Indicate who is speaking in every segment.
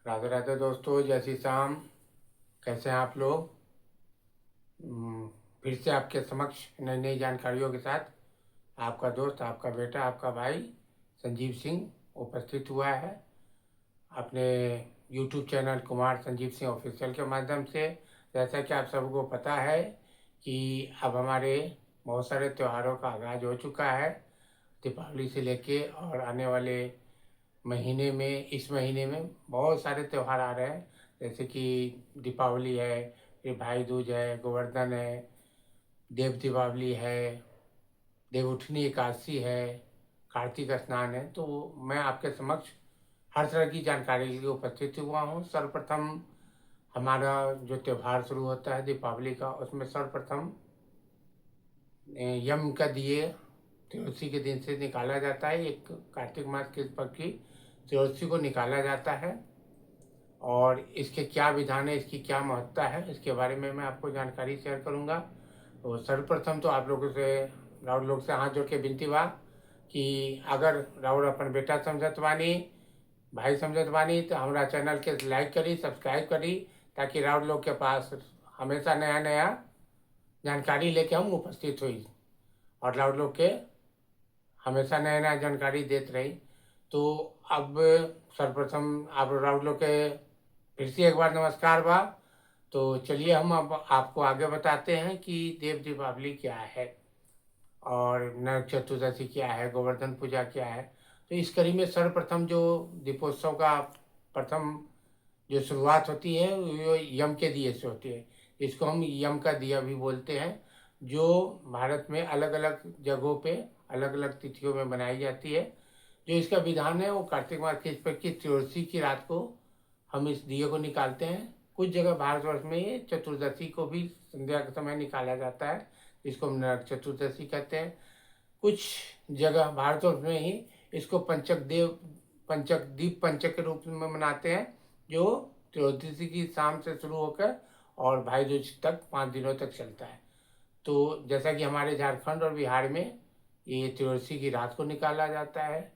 Speaker 1: राधे राधे दोस्तों, जय श्री शाम। कैसे हैं आप लोग? फिर से आपके समक्ष नई नई जानकारियों के साथ आपका दोस्त, आपका बेटा, आपका भाई संजीव सिंह उपस्थित हुआ है अपने YouTube channel Kumar Sanjeev Singh official के माध्यम से। जैसा कि आप सबको पता है कि अब हमारे बहुत सारे त्योहारों का आगाज़ हो चुका है, दीपावली से लेके, और आने वाले महीने में, इस महीने में बहुत सारे त्यौहार आ रहे हैं। जैसे कि दीपावली है, फिर भाई दूज है, गोवर्धन है, देव दीपावली है, देवउठनी एकादशी है, कार्तिक स्नान है। तो मैं आपके समक्ष हर तरह की जानकारी के लिए उपस्थित हुआ हूँ। सर्वप्रथम हमारा जो त्यौहार शुरू होता है दीपावली का, उसमें सर्वप्रथम यम का दिए त्रयोदशी के दिन से निकाला जाता है। एक कार्तिक मास के पक्ष की त्रयोदशी को निकाला जाता है, और इसके क्या विधान है, इसकी क्या महत्ता है, इसके बारे में मैं आपको जानकारी शेयर करूंगा। तो सर्वप्रथम तो आप लोगों से, राउर लोग से हाथ जोड़ के विनती बा कि अगर राउर अपन बेटा समझत बानी, भाई समझत बानी, तो हमारा चैनल के लाइक करी, सब्सक्राइब करी, ताकि राउर लोग के पास हमेशा नया नया जानकारी लेके हम उपस्थित हुई, और राउर लोग के हमेशा नया नया जानकारी देते रही। तो अब सर्वप्रथम आप राउर लोग के फिर से एक बार नमस्कार बा। तो चलिए हम अब आपको आगे बताते हैं कि देव दीपावली क्या है, और नरक चतुर्दशी क्या है, गोवर्धन पूजा क्या है। तो इस कड़ी में सर्वप्रथम जो दीपोत्सव का प्रथम जो शुरुआत होती है वो यम के दिए से होती है। इसको हम यम का दिया भी बोलते हैं, जो भारत में अलग अलग जगहों पे अलग अलग तिथियों में बनाई जाती है। जो इसका विधान है वो कार्तिक मास की 21 त्रयोदशी की रात को हम इस दिए को निकालते हैं। कुछ जगह भारतवर्ष में ये चतुर्दशी को भी संध्या के समय निकाला जाता है, जिसको हम नरक चतुर्दशी कहते हैं। कुछ जगह भारतवर्ष में ही इसको पंचक दीप पंचक के रूप में मनाते हैं, जो त्रयोदशी की शाम से शुरू होकर और भाई दूज तक 5 दिनों तक चलता है। तो जैसा कि हमारे झारखंड और बिहार में ये त्रयोदशी की रात को निकाला जाता है,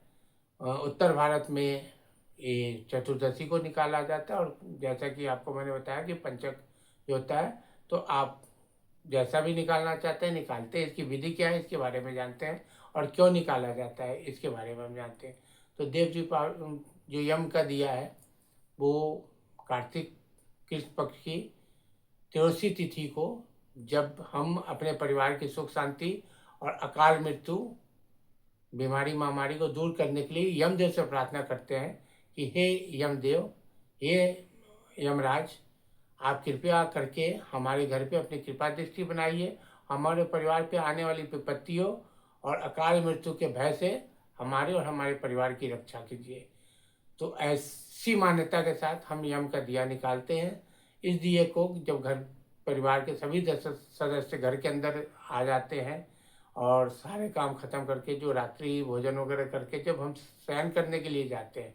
Speaker 1: उत्तर भारत में ये चतुर्दशी को निकाला जाता है। और जैसा कि आपको मैंने बताया कि पंचक जो होता है, तो आप जैसा भी निकालना चाहते हैं निकालते हैं। इसकी विधि क्या है इसके बारे में जानते हैं, और क्यों निकाला जाता है इसके बारे में हम जानते हैं। तो देव दीपावली जो यम का दिया है वो कार्तिक कृष्ण पक्ष की त्रयोदशी तिथि को, जब हम अपने परिवार की सुख शांति और अकाल मृत्यु, बीमारी महामारी को दूर करने के लिए यमदेव से प्रार्थना करते हैं कि हे यमदेव, हे यमराज, आप कृपया करके हमारे घर पे अपनी कृपा दृष्टि बनाइए, हमारे परिवार पे आने वाली विपत्तियों और अकाल मृत्यु के भय से हमारे और हमारे परिवार की रक्षा कीजिए। तो ऐसी मान्यता के साथ हम यम का दिया निकालते हैं। इस दिए को जब घर परिवार के सभी सदस्य घर के अंदर आ जाते हैं, और सारे काम खत्म करके जो रात्रि भोजन वगैरह करके जब हम शयन करने के लिए जाते हैं,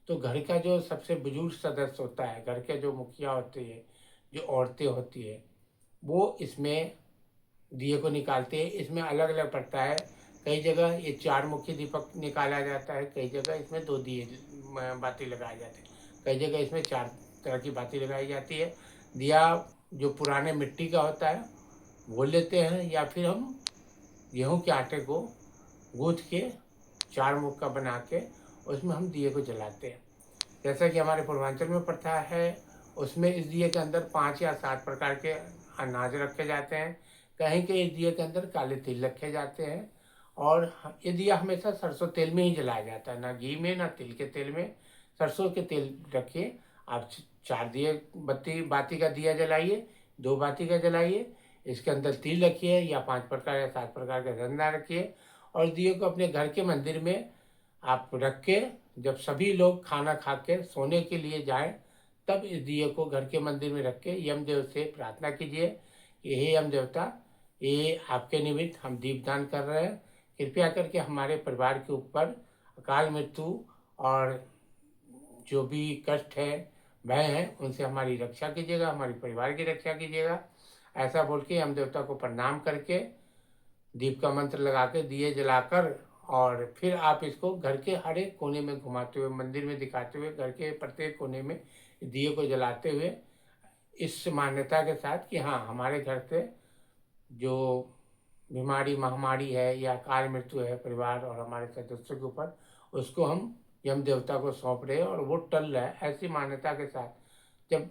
Speaker 1: तो घर का जो सबसे बुजुर्ग सदस्य होता है, घर के जो मुखिया होते हैं, जो औरतें होती है, वो इसमें दिए को निकालते हैं। इसमें अलग अलग पड़ता है। कई जगह ये 4 मुख्य दीपक निकाला जाता है, कई जगह इसमें 2 दिए बाती लगाए जाते हैं, कई जगह इसमें 4 तरह की बाती लगाई जाती है। दिया जो पुराने मिट्टी का होता है वो लेते हैं, या फिर हम गेहूं के आटे को गूँथ के 4 मुख का बना के उसमें हम दिए को जलाते हैं। जैसा कि हमारे पूर्वांचल में प्रथा है, उसमें इस दिए के अंदर 5 या 7 प्रकार के अनाज रखे जाते हैं। कहीं के इस दिए के अंदर काले तिल रखे जाते हैं, और ये दिया हमेशा सरसों तेल में ही जलाया जाता है, ना घी में ना तिल के तेल में। सरसों के तेल रखिए, आप 4 दिए बाती का दिया जलाइए, 2 बाती का जलाइए, इसके अंदर तिल रखिए या 5 प्रकार या 7 प्रकार का धंधा रखिए, और दिए को अपने घर के मंदिर में आप रख के, जब सभी लोग खाना खा के सोने के लिए जाएं, तब इस दिए को घर के मंदिर में रख के यमदेव से प्रार्थना कीजिए कि हे यम देवता, ये आपके निमित्त हम दीपदान कर रहे हैं, कृपया करके हमारे परिवार के ऊपर अकाल मृत्यु और जो भी कष्ट है, भय है, उनसे हमारी रक्षा कीजिएगा, हमारे परिवार की रक्षा कीजिएगा। ऐसा बोल के यम देवता को प्रणाम करके दीप का मंत्र लगा के दिए जलाकर और फिर आप इसको घर के हर एक कोने में घुमाते हुए, मंदिर में दिखाते हुए, घर के प्रत्येक कोने में दिए को जलाते हुए, इस मान्यता के साथ कि हाँ, हमारे घर से जो बीमारी महामारी है या अकाल मृत्यु है परिवार और हमारे सदस्यों के ऊपर, उसको हम यम देवता को सौंप रहे हैं और वो टल रहा है, ऐसी मान्यता के साथ जब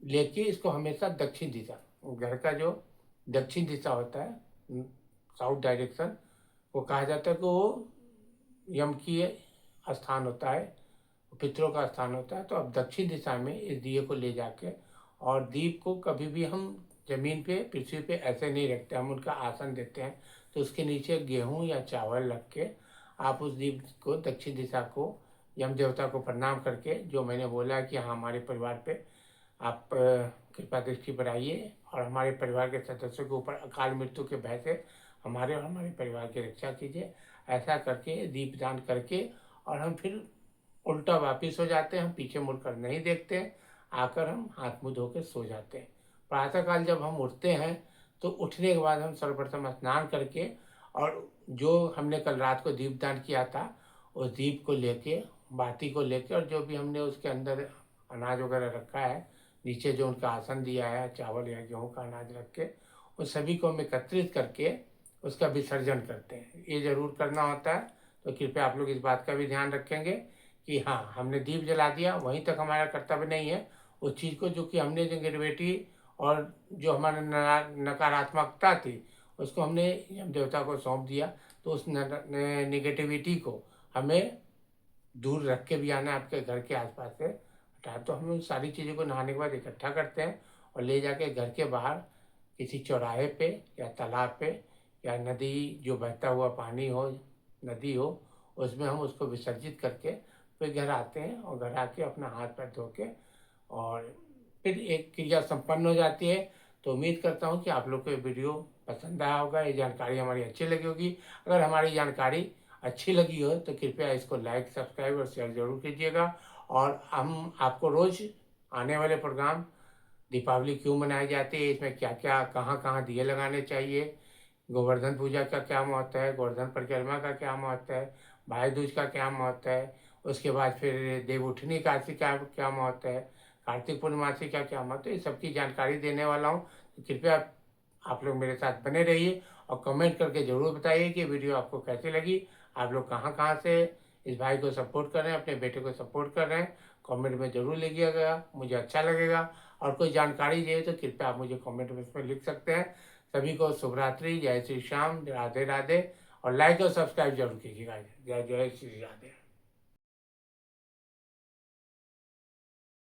Speaker 1: लेके इसको हमेशा दक्षिण दिशा, घर का जो दक्षिण दिशा होता है, साउथ डायरेक्शन, वो कहा जाता है कि वो यम की स्थान होता है, पितरों का स्थान होता है। तो अब दक्षिण दिशा में इस दिए को ले जाके, और दीप को कभी भी हम जमीन पे, पृथ्वी पे ऐसे नहीं रखते, हम उनका आसन देते हैं। तो उसके नीचे गेहूं या चावल रख के आप उस दीप को दक्षिण दिशा को यम देवता को प्रणाम करके, जो मैंने बोला कि हाँ, हमारे परिवार पे आप कृपा दृष्टि बनाइए और हमारे परिवार के सदस्यों के ऊपर अकाल मृत्यु के भय से हमारे और हमारे परिवार की रक्षा कीजिए, ऐसा करके दीपदान करके, और हम फिर उल्टा वापिस हो जाते हैं। हम पीछे मुड़कर नहीं देखते हैं, आकर हम हाथ मुँह धो के सो जाते हैं। प्रातःकाल जब हम उठते हैं तो उठने के बाद हम सर्वप्रथम स्नान करके, और जो हमने कल रात को दीपदान किया था उस दीप को लेके, बाती को लेके, और जो भी हमने उसके अंदर अनाज वगैरह रखा है, नीचे जो उनका आसन दिया है, चावल या गेहूँ का अनाज रख के, उस सभी को हम एकत्रित करके उसका विसर्जन करते हैं। ये जरूर करना होता है। तो कृपया आप लोग इस बात का भी ध्यान रखेंगे कि हाँ, हमने दीप जला दिया, वहीं तक हमारा कर्तव्य नहीं है। उस चीज़ को जो कि हमने जो नेगेटिविटी और जो हमारा नकारात्मकता थी, उसको हमने यम देवता को सौंप दिया। तो उस नेगेटिविटी को हमें दूर रख के भी आना है, आपके घर के आसपास से हटा। तो हम उन सारी चीज़ों को नहाने के बाद इकट्ठा करते हैं और ले जाके घर के बाहर किसी चौराहे पे या तालाब पे या नदी, जो बहता हुआ पानी हो, नदी हो, उसमें हम उसको विसर्जित करके फिर घर आते हैं, और घर आके अपना हाथ पैर धो के और फिर एक क्रिया संपन्न हो जाती है। तो उम्मीद करता हूँ कि आप लोग को ये वीडियो पसंद आया होगा, ये जानकारी हमारी अच्छी लगी होगी। अगर हमारी जानकारी अच्छी लगी हो तो कृपया इसको लाइक, सब्सक्राइब और शेयर जरूर कीजिएगा। और हम आपको रोज़ आने वाले प्रोग्राम, दीपावली क्यों मनाई जाती है, इसमें क्या क्या, कहाँ कहाँ दिए लगाने चाहिए, गोवर्धन पूजा का क्या महत्व है, गोवर्धन परिक्रमा का क्या महत्व है, भाई दूज का क्या महत्व है, उसके बाद फिर देवउठनी एकादशी का क्या महत्व है, कार्तिक पूर्णिमासी का क्या महत्व है, इस सबकी जानकारी देने वाला हूँ। तो कृपया आप लोग मेरे साथ बने रहिए और कमेंट करके ज़रूर बताइए कि वीडियो आपको कैसी लगी। आप लोग कहाँ कहाँ से इस भाई को सपोर्ट कर रहे हैं, अपने बेटे को सपोर्ट कर रहे हैं, कमेंट में ज़रूर लिखिएगा, मुझे अच्छा लगेगा। और कोई जानकारी चाहिए तो कृपया आप मुझे कमेंट में इसमें लिख सकते हैं। सभी को शुभ रात्रि, जय श्री श्याम, राधे राधे, और लाइक और सब्सक्राइब जरूर कीजिएगा। जय जय श्री राधे।